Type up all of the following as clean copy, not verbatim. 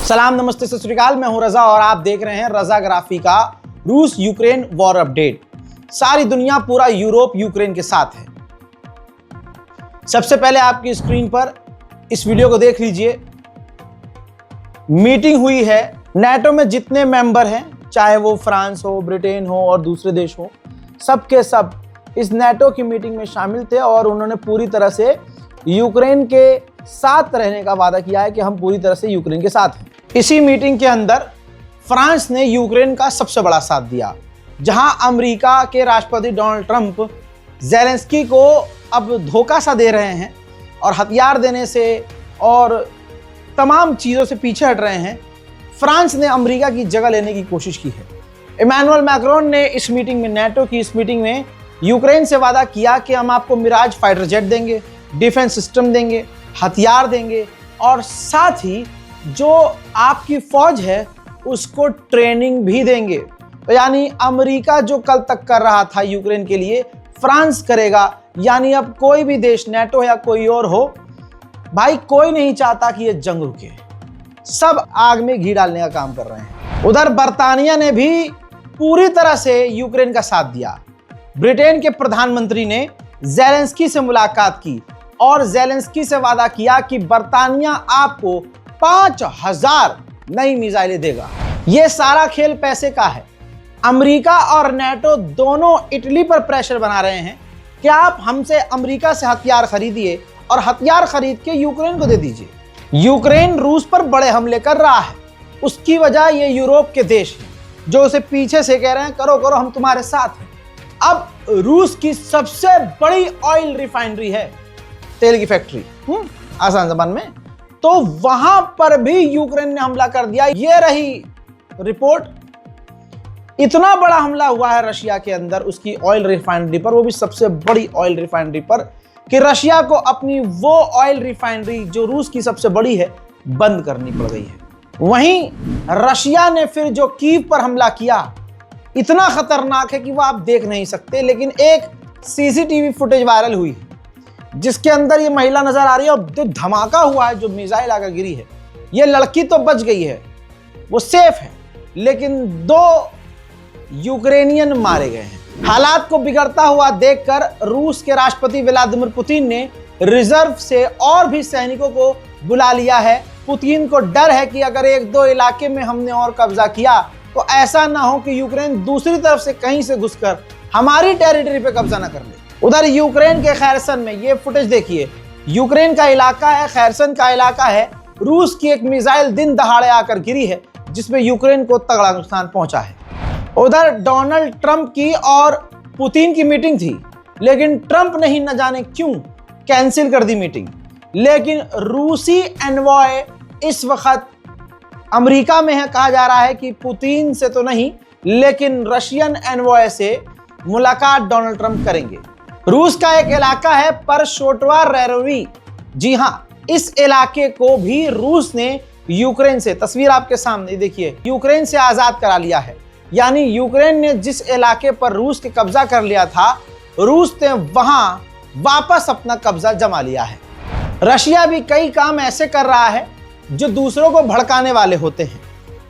सलाम, नमस्ते, सत श्री अकाल। मैं हूं रजा और आप देख रहे हैं रजाग्राफी का रूस यूक्रेन वॉर अपडेट। सारी दुनिया, पूरा यूरोप यूक्रेन के साथ है। सबसे पहले आपकी स्क्रीन पर इस वीडियो को देख लीजिए। मीटिंग हुई है नेटो में, जितने मेंबर हैं, चाहे वो फ्रांस हो, ब्रिटेन हो और दूसरे देश हो, सब के सब इस नेटो की मीटिंग में शामिल थे और उन्होंने पूरी तरह से यूक्रेन के साथ रहने का वादा किया है कि हम पूरी तरह से यूक्रेन के साथ हैं। इसी मीटिंग के अंदर फ्रांस ने यूक्रेन का सबसे बड़ा साथ दिया, जहां अमेरिका के राष्ट्रपति डोनाल्ड ट्रंप ज़ेलेंस्की को अब धोखा सा दे रहे हैं और हथियार देने से और तमाम चीज़ों से पीछे हट रहे हैं। फ्रांस ने अमेरिका की जगह लेने की कोशिश की है। इमैनुअल मैक्रोन ने इस मीटिंग में, नेटो की इस मीटिंग में, यूक्रेन से वादा किया कि हम आपको मिराज फाइटर जेट देंगे, डिफेंस सिस्टम देंगे, हथियार देंगे और साथ ही जो आपकी फौज है उसको ट्रेनिंग भी देंगे। तो यानी अमेरिका जो कल तक कर रहा था यूक्रेन के लिए, फ्रांस करेगा। यानी अब कोई भी देश, नेटो या कोई और हो, भाई कोई नहीं चाहता कि ये जंग रुके। सब आग में घी डालने का काम कर रहे हैं। उधर बर्तानिया ने भी पूरी तरह से यूक्रेन का साथ दिया। ब्रिटेन के प्रधानमंत्री ने ज़ेलेंस्की से मुलाकात की और ज़ेलेंस्की से वादा किया कि बर्तानिया आपको 5000 नई मिसाइलें देगा। यह सारा खेल पैसे का है। अमेरिका और नेटो दोनों इटली पर प्रेशर बना रहे हैं कि आप हमसे अमेरिका से हथियार खरीदिए और हथियार खरीद के यूक्रेन को दे दीजिए। यूक्रेन रूस पर बड़े हमले कर रहा है। उसकी वजह ये यूरोप के देश हैं जो उसे पीछे से कह रहे हैं करो करो, हम तुम्हारे साथ हैं। अब रूस की सबसे बड़ी ऑयल रिफाइनरी है, तेल की फैक्ट्री, आसान जबान में, तो वहां पर भी यूक्रेन ने हमला कर दिया। ये रही रिपोर्ट। इतना बड़ा हमला हुआ है रशिया के अंदर उसकी ऑयल रिफाइनरी पर, वो भी सबसे बड़ी ऑयल रिफाइनरी पर, कि रशिया को अपनी वो ऑयल रिफाइनरी जो रूस की सबसे बड़ी है बंद करनी पड़ गई है। वहीं रशिया ने फिर जो कीव पर हमला किया, इतना खतरनाक है कि वो आप देख नहीं सकते। लेकिन एक सीसीटीवी फुटेज वायरल हुई है जिसके अंदर ये महिला नजर आ रही है और जो धमाका हुआ है, जो मिसाइल आकर गिरी है, ये लड़की तो बच गई है, वो सेफ है, लेकिन 2 यूक्रेनियन मारे गए हैं। हालात को बिगड़ता हुआ देखकर रूस के राष्ट्रपति व्लादिमीर पुतिन ने रिजर्व से और भी सैनिकों को बुला लिया है। पुतिन को डर है कि अगर 1-2 इलाके में हमने और कब्जा किया तो ऐसा ना हो कि यूक्रेन दूसरी तरफ से कहीं से घुसकर हमारी टेरिटरी पे कब्जा ना कर ले। उधर यूक्रेन के खैरसन में ये फुटेज देखिए। यूक्रेन का इलाका है, खैरसन का इलाका है। रूस की एक मिसाइल दिन दहाड़े आकर गिरी है जिसमें यूक्रेन को तगड़ा नुकसान पहुंचा है। उधर डोनाल्ड ट्रंप की और पुतिन की मीटिंग थी, लेकिन ट्रंप ने ही न जाने क्यों कैंसिल कर दी मीटिंग। लेकिन रूसी एनवॉय इस वक्त अमेरिका में है। कहा जा रहा है कि पुतिन से तो नहीं, लेकिन रशियन एनवॉय से मुलाकात डोनाल्ड ट्रंप करेंगे। रूस का एक इलाका है परशोटवा रेरोवी। जी हां, इस इलाके को भी रूस ने यूक्रेन से, तस्वीर आपके सामने देखिए, यूक्रेन से आजाद करा लिया है। यानी यूक्रेन ने जिस इलाके पर रूस के कब्जा कर लिया था, रूस ने वहां वापस अपना कब्जा जमा लिया है। रशिया भी कई काम ऐसे कर रहा है जो दूसरों को भड़काने वाले होते हैं।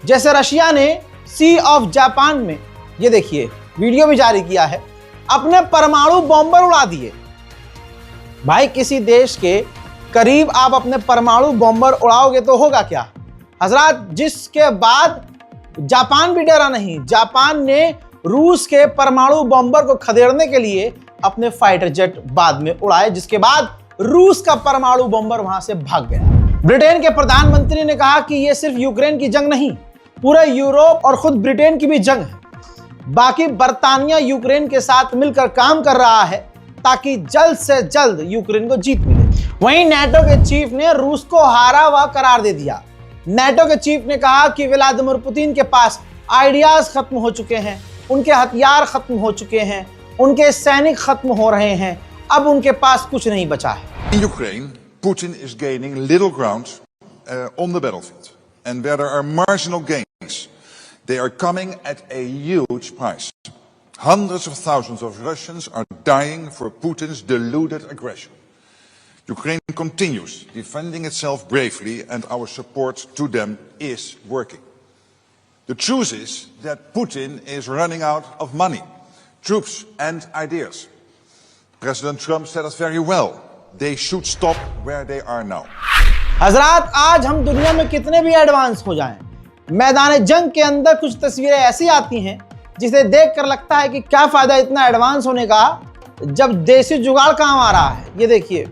जैसे रशिया ने सी ऑफ जापान में, ये देखिए, वीडियो भी जारी किया है, अपने परमाणु बॉम्बर उड़ा दिए। भाई किसी देश के करीब आप अपने परमाणु बॉम्बर उड़ाओगे तो होगा क्या हजरात, जिसके बाद जापान भी डरा नहीं। जापान ने रूस के परमाणु बॉम्बर को खदेड़ने के लिए अपने फाइटर जेट बाद में उड़ाए, जिसके बाद रूस का परमाणु बॉम्बर वहां से भाग गया। ब्रिटेन के प्रधानमंत्री ने कहा कि यह सिर्फ यूक्रेन की जंग नहीं, पूरे यूरोप और खुद ब्रिटेन की भी जंग है। बाकी बर्तानिया यूक्रेन के साथ मिलकर काम कर रहा है ताकि जल्द से जल्द यूक्रेन को जीत मिले। वहीं नेटो के चीफ ने रूस को हारा हुआ करार दे दिया। नेटो के चीफ ने कहा कि व्लादिमीर पुतिन के पास आइडियाज खत्म हो चुके हैं, उनके हथियार खत्म हो चुके हैं, उनके सैनिक खत्म हो रहे हैं, अब उनके पास कुछ नहीं बचा है। In Ukraine, Putin is gaining little ground on the battlefield, and where there are marginal gains, they are coming at a huge price. Hundreds of thousands of Russians are dying for Putin's deluded aggression. Ukraine continues defending itself bravely and our support to them is working. The truth is that Putin is running out of money, troops and ideas. President Trump said it very well. They should stop where they are now. हजरात, आज हम दुनिया में कितने भी advance हो जाएं, मैदान जंग के अंदर कुछ तस्वीरें ऐसी आती हैं जिसे देखकर लगता है कि क्या फायदा इतना एडवांस होने का जब देसी जुगाड़ काम आ रहा है। ये देखिए,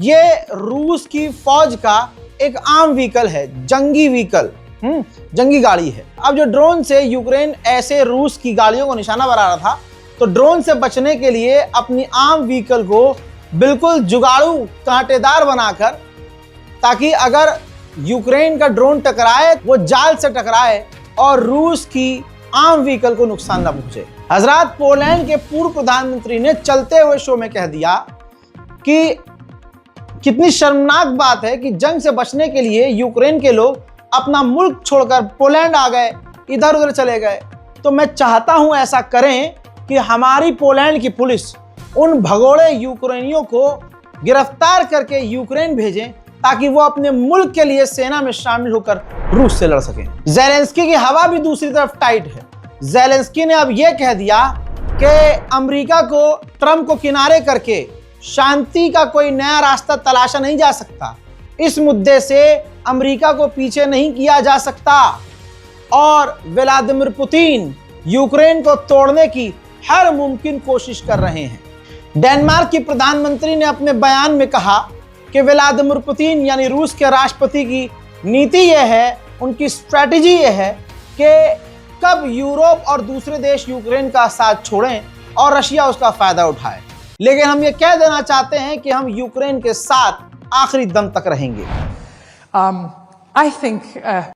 ये रूस की फौज का एक आम व्हीकल है, जंगी व्हीकल, जंगी गाड़ी है। अब जो ड्रोन से यूक्रेन ऐसे रूस की गाड़ियों को निशाना बना रहा था, तो ड्रोन से बचने के लिए अपनी आम व्हीकल को बिल्कुल जुगाड़ू कांटेदार बनाकर, ताकि अगर यूक्रेन का ड्रोन टकराए वो जाल से टकराए और रूस की आम व्हीकल को नुकसान न पहुंचे। हजरात, पोलैंड के पूर्व प्रधानमंत्री ने चलते हुए शो में कह दिया कि कितनी शर्मनाक बात है कि जंग से बचने के लिए यूक्रेन के लोग अपना मुल्क छोड़कर पोलैंड आ गए, इधर उधर चले गए। तो मैं चाहता हूं ऐसा करें कि हमारी पोलैंड की पुलिस उन भगोड़े यूक्रेनियों को गिरफ्तार करके यूक्रेन भेजें, ताकि वो अपने मुल्क के लिए सेना में शामिल होकर रूस से लड़ सकें। ज़ेलेंस्की की हवा भी दूसरी तरफ टाइट है। ज़ेलेंस्की ने अब यह कह दिया कि अमेरिका को ट्रंप को किनारे करके शांति का कोई नया रास्ता तलाशा नहीं जा सकता। इस मुद्दे से अमेरिका को पीछे नहीं किया जा सकता और व्लादिमीर पुतिन यूक्रेन को तोड़ने की हर मुमकिन कोशिश कर रहे हैं। डेनमार्क की प्रधानमंत्री ने अपने बयान में कहा कि व्लादिमीर पुतिन यानी रूस के राष्ट्रपति की नीति यह है, उनकी स्ट्रैटेजी यह है कि कब यूरोप और दूसरे देश यूक्रेन का साथ छोड़ें और रशिया उसका फायदा उठाए। लेकिन हम ये कह देना चाहते हैं कि हम यूक्रेन के साथ आखिरी दम तक रहेंगे। I think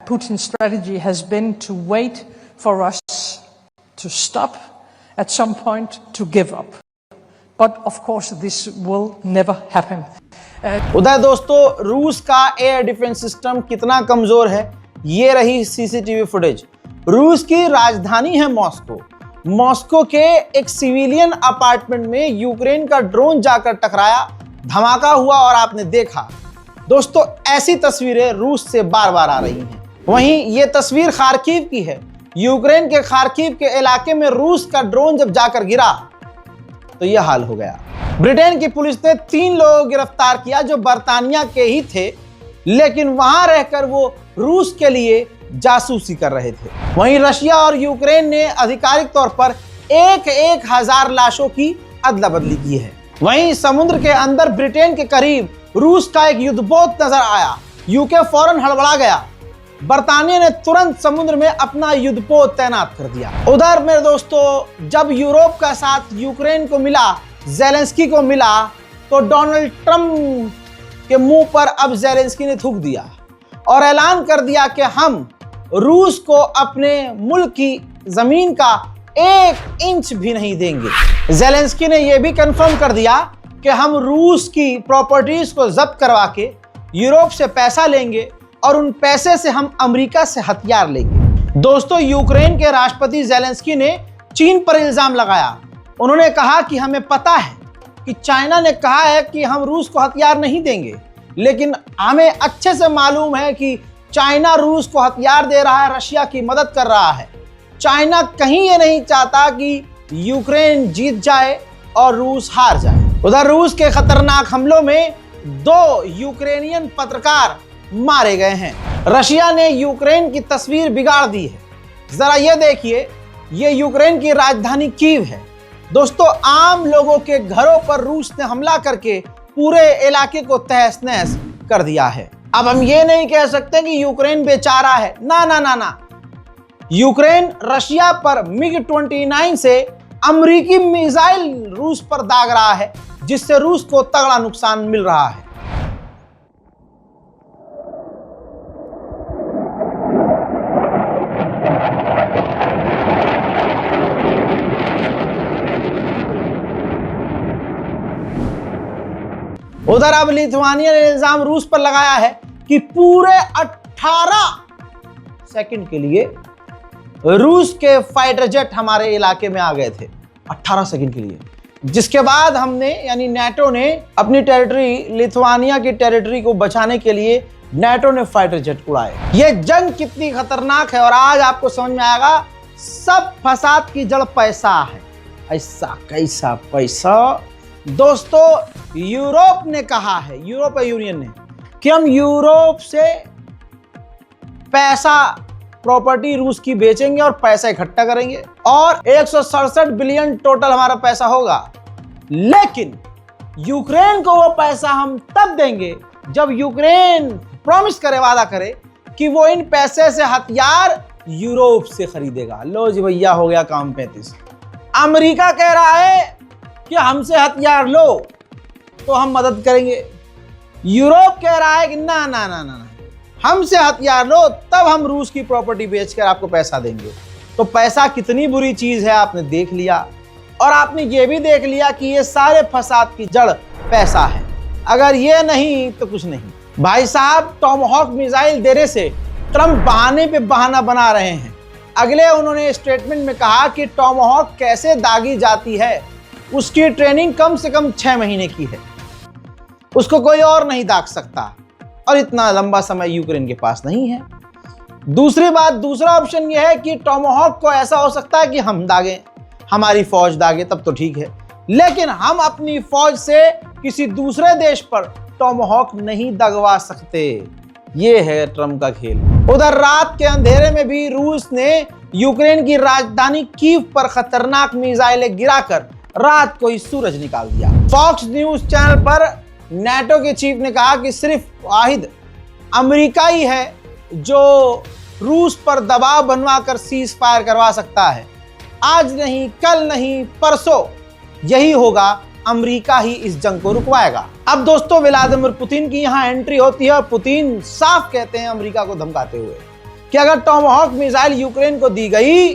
Putin's strategy has been to wait for us to stop, at some point to give up. But of course this will never happen. उधर दोस्तों, रूस का एयर डिफेंस सिस्टम कितना कमजोर है, ये रही सीसीटीवी फुटेज। रूस की राजधानी है मॉस्को। मॉस्को के एक सिविलियन अपार्टमेंट में यूक्रेन का ड्रोन जाकर टकराया, धमाका हुआ और आपने देखा। दोस्तों, ऐसी तस्वीरें रूस से बार बार आ रही हैं। वहीं ये तस्वीर खार्किव की है। यूक्रेन के खार्किव के इलाके में रूस का ड्रोन जब जाकर गिरा तो यह हाल हो गया। ब्रिटेन की पुलिस ने 3 लोगों को गिरफ्तार किया जो बर्तानिया के ही थे, लेकिन वहां रहकर वो रूस के लिए जासूसी कर रहे थे। वहीं रशिया और यूक्रेन ने आधिकारिक तौर पर 1,000 लाशों की अदला बदली की है। वहीं समुद्र के अंदर ब्रिटेन के करीब रूस का एक युद्धपोत नजर आया। यूके फौरन हड़बड़ा गया। बर्तानिया ने तुरंत समुद्र में अपना युद्धपोत तैनात कर दिया। उधर मेरे दोस्तों, जब यूरोप का साथ यूक्रेन को मिला, ज़ेलेंस्की को मिला, तो डोनाल्ड ट्रंप के मुंह पर अब ज़ेलेंस्की ने थूक दिया और ऐलान कर दिया कि हम रूस को अपने मुल्क की जमीन का 1 इंच भी नहीं देंगे। ज़ेलेंस्की ने यह भी कंफर्म कर दिया कि हम रूस की प्रॉपर्टीज को जब्त करवा के यूरोप से पैसा लेंगे और उन पैसे से हम अमेरिका से हथियार लेंगे। दोस्तों, यूक्रेन के राष्ट्रपति ज़ेलेंस्की ने चीन पर इल्जाम लगाया। उन्होंने कहा कि हमें पता है कि चाइना ने कहा है कि हम रूस को हथियार नहीं देंगे, लेकिन हमें अच्छे से मालूम है कि चाइना रूस को हथियार दे रहा है, रशिया की मदद कर रहा है। चाइना कहीं ये नहीं चाहता कि यूक्रेन जीत जाए और रूस हार जाए। उधर रूस के खतरनाक हमलों में 2 यूक्रेनियन पत्रकार मारे गए हैं। रशिया ने यूक्रेन की तस्वीर बिगाड़ दी है। जरा ये देखिए, ये यूक्रेन की राजधानी कीव है। दोस्तों, आम लोगों के घरों पर रूस ने हमला करके पूरे इलाके को तहस नहस कर दिया है। अब हम ये नहीं कह सकते कि यूक्रेन बेचारा है, ना ना ना ना। यूक्रेन रशिया पर MiG-29 से अमेरिकी मिसाइल रूस पर दाग रहा है, जिससे रूस को तगड़ा नुकसान मिल रहा है। उधर अब लिथुआनिया ने इल्जाम रूस पर लगाया है कि पूरे 18 सेकंड के लिए रूस के फाइटर जेट हमारे इलाके में आ गए थे। 18 सेकंड के लिए जिसके बाद हमने यानी नाटो ने अपनी टेरिटरी लिथुआनिया की टेरिटरी को बचाने के लिए नाटो ने फाइटर जेट उड़ाए। ये जंग कितनी खतरनाक है और आज आपको समझ में आएगा सब फसाद की जड़ पैसा है। ऐसा कैसा पैसा? दोस्तों, यूरोप ने कहा है, यूरोपीय यूनियन ने, कि हम यूरोप से पैसा प्रॉपर्टी रूस की बेचेंगे और पैसा इकट्ठा करेंगे और 167 बिलियन टोटल हमारा पैसा होगा। लेकिन यूक्रेन को वो पैसा हम तब देंगे जब यूक्रेन प्रॉमिस करे, वादा करे कि वो इन पैसे से हथियार यूरोप से खरीदेगा। लो जी भैया, हो गया काम 35। अमेरिका कह रहा है कि हमसे हथियार लो तो हम मदद करेंगे। यूरोप कह रहा है कि ना ना ना ना, हमसे हथियार लो तब हम रूस की प्रॉपर्टी बेचकर आपको पैसा देंगे। तो पैसा कितनी बुरी चीज है आपने देख लिया, और आपने ये भी देख लिया कि ये सारे फसाद की जड़ पैसा है। अगर ये नहीं तो कुछ नहीं। भाई साहब, टॉमहॉक मिसाइल देने से ट्रंप बहाने पे बहाना बना रहे हैं। अगले उन्होंने स्टेटमेंट में कहा कि टॉमहॉक कैसे दागी जाती है, उसकी ट्रेनिंग कम से कम 6 महीने की है, उसको कोई और नहीं दाग सकता, और इतना लंबा समय यूक्रेन के पास नहीं है। दूसरी बात, दूसरा ऑप्शन यह है कि टॉमहॉक को ऐसा हो सकता है कि हम दागें, हमारी फौज दागे, तब तो ठीक है, लेकिन हम अपनी फौज से किसी दूसरे देश पर टॉमहॉक नहीं दगवा सकते। ये है ट्रंप का खेल। उधर रात के अंधेरे में भी रूस ने यूक्रेन की राजधानी कीव पर खतरनाक मिसाइलें गिराकर रात को ही सूरज निकाल दिया। फॉक्स न्यूज चैनल पर नाटो के चीफ ने कहा कि सिर्फ वाहिद अमेरिका ही है जो रूस पर दबाव बनवाकर सीज फायर करवा सकता है। आज नहीं, कल नहीं, परसों यही होगा, अमेरिका ही इस जंग को रुकवाएगा। अब दोस्तों, व्लादिमीर पुतिन की यहां एंट्री होती है और पुतिन साफ कहते हैं अमेरिका को धमकाते हुए कि अगर टॉमहॉक मिसाइल यूक्रेन को दी गई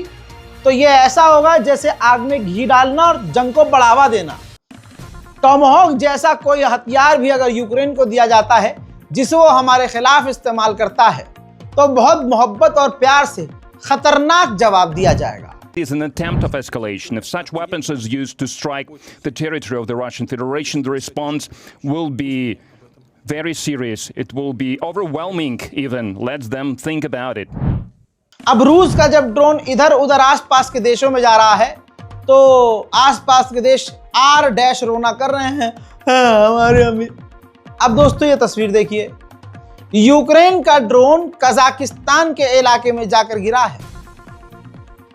तो यह ऐसा होगा जैसे आग में घी डालना और जंग को बढ़ावा देना। टॉमहॉक जैसा कोई हथियार भी अगर यूक्रेन को दिया जाता है जिसे वो हमारे खिलाफ इस्तेमाल करता है तो बहुत मोहब्बत और प्यार से खतरनाक जवाब दिया जाएगा। Is an attempt of escalation. If such weapons is used to strike the territory of the Russian Federation, the response will be very serious. It will be overwhelming even. Let them think about it. अब रूस का जब drone इधर उधर आसपास के देशों में जा रहा है तो आसपास के देश आर डैश रोना कर रहे हैं, हमारे अमीर। अब दोस्तों, ये तस्वीर देखिए, यूक्रेन का ड्रोन कजाकिस्तान के इलाके में जाकर गिरा है।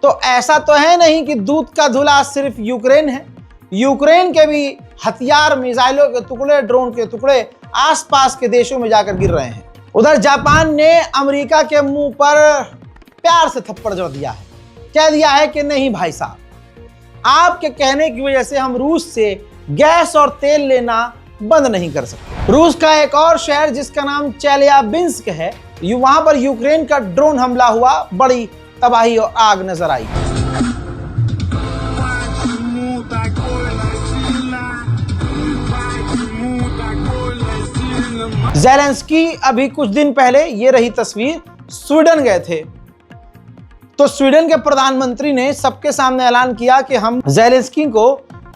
तो ऐसा तो है नहीं कि दूध का धुला सिर्फ यूक्रेन है। यूक्रेन के भी हथियार, मिसाइलों के टुकड़े, ड्रोन के टुकड़े आसपास के देशों में जाकर गिर रहे हैं। उधर जापान ने अमेरिका के मुंह पर प्यार से थप्पड़ जड़ दिया है, कह दिया है कि नहीं भाई साहब, आपके कहने की वजह से हम रूस से गैस और तेल लेना बंद नहीं कर सकते। रूस का एक और शहर जिसका नाम चेल्याबिंस्क है, वहां पर यूक्रेन का ड्रोन हमला हुआ, बड़ी तबाही और आग नजर आई। ज़ेलेंस्की अभी कुछ दिन पहले, ये रही तस्वीर, स्वीडन गए थे। तो स्वीडन के प्रधानमंत्री ने सबके सामने ऐलान किया कि हम ज़ेलेंस्की को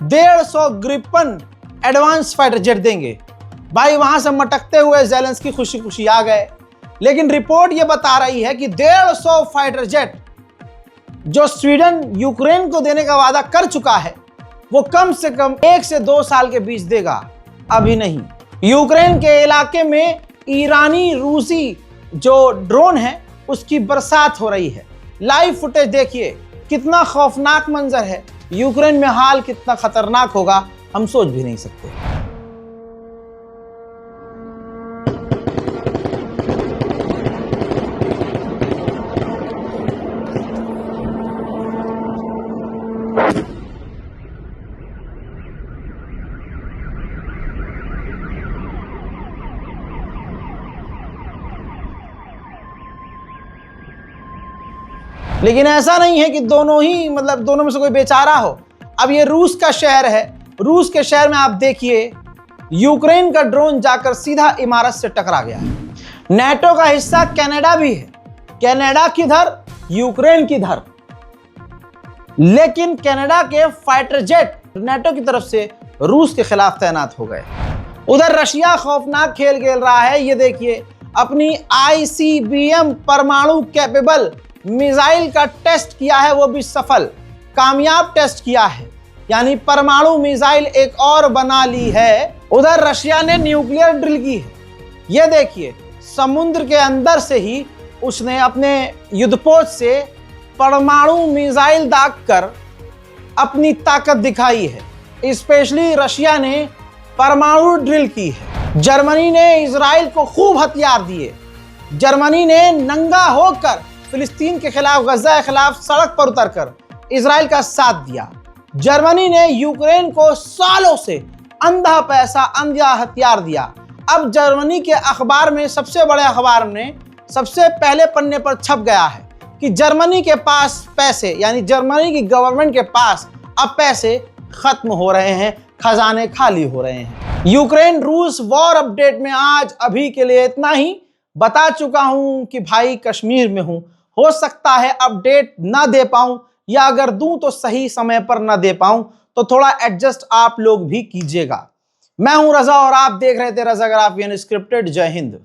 150 ग्रिपन एडवांस फाइटर जेट देंगे। भाई, वहां से मटकते हुए ज़ेलेंस्की खुशी खुशी आ गए, लेकिन रिपोर्ट ये बता रही है कि 150 फाइटर जेट जो स्वीडन यूक्रेन को देने का वादा कर चुका है वो कम से कम 1 से 2 साल के बीच देगा, अभी नहीं। यूक्रेन के इलाके में ईरानी रूसी जो ड्रोन है उसकी बरसात हो रही है। लाइव फुटेज देखिए, कितना खौफनाक मंजर है। यूक्रेन में हाल कितना खतरनाक होगा हम सोच भी नहीं सकते। लेकिन ऐसा नहीं है कि दोनों ही, मतलब दोनों में से कोई बेचारा हो। अब ये रूस का शहर है, रूस के शहर में आप देखिए यूक्रेन का ड्रोन जाकर सीधा इमारत से टकरा गया है। नाटो का हिस्सा कनाडा भी है, कनाडा किधर, यूक्रेन किधर, लेकिन कनाडा के फाइटर जेट नाटो की तरफ से रूस के खिलाफ तैनात हो गए। उधर रशिया खौफनाक खेल खेल रहा है। ये देखिए, अपनी ICBM परमाणु कैपेबल मिसाइल का टेस्ट किया है, वो भी सफल, कामयाब टेस्ट किया है, यानी परमाणु मिसाइल एक और बना ली है। उधर रशिया ने न्यूक्लियर ड्रिल की है। ये देखिए, समुद्र के अंदर से ही उसने अपने युद्धपोत से परमाणु मिसाइल दागकर अपनी ताकत दिखाई है। स्पेशली रशिया ने परमाणु ड्रिल की है। जर्मनी ने इजराइल को खूब हथियार दिए। जर्मनी ने नंगा होकर फिलिस्तीन के खिलाफ, गजा के खिलाफ सड़क पर उतरकर इजराइल का साथ दिया। जर्मनी ने यूक्रेन को सालों से अंधा पैसा, अंधा हथियार दिया। अब जर्मनी के अखबार में, सबसे बड़े अखबार में सबसे पहले पन्ने पर छप गया है कि जर्मनी के पास पैसे, यानी जर्मनी की गवर्नमेंट के पास अब पैसे खत्म हो रहे हैं, खजाने खाली हो रहे हैं। यूक्रेन रूस वॉर अपडेट में आज अभी के लिए इतना ही। बता चुका हूं कि भाई कश्मीर में हूं, हो सकता है अपडेट ना दे पाऊं, या अगर दूं तो सही समय पर ना दे पाऊं, तो थोड़ा एडजस्ट आप लोग भी कीजिएगा। मैं हूं रजा और आप देख रहे थे रजाग्राफी अनस्क्रिप्टेड। जय हिंद।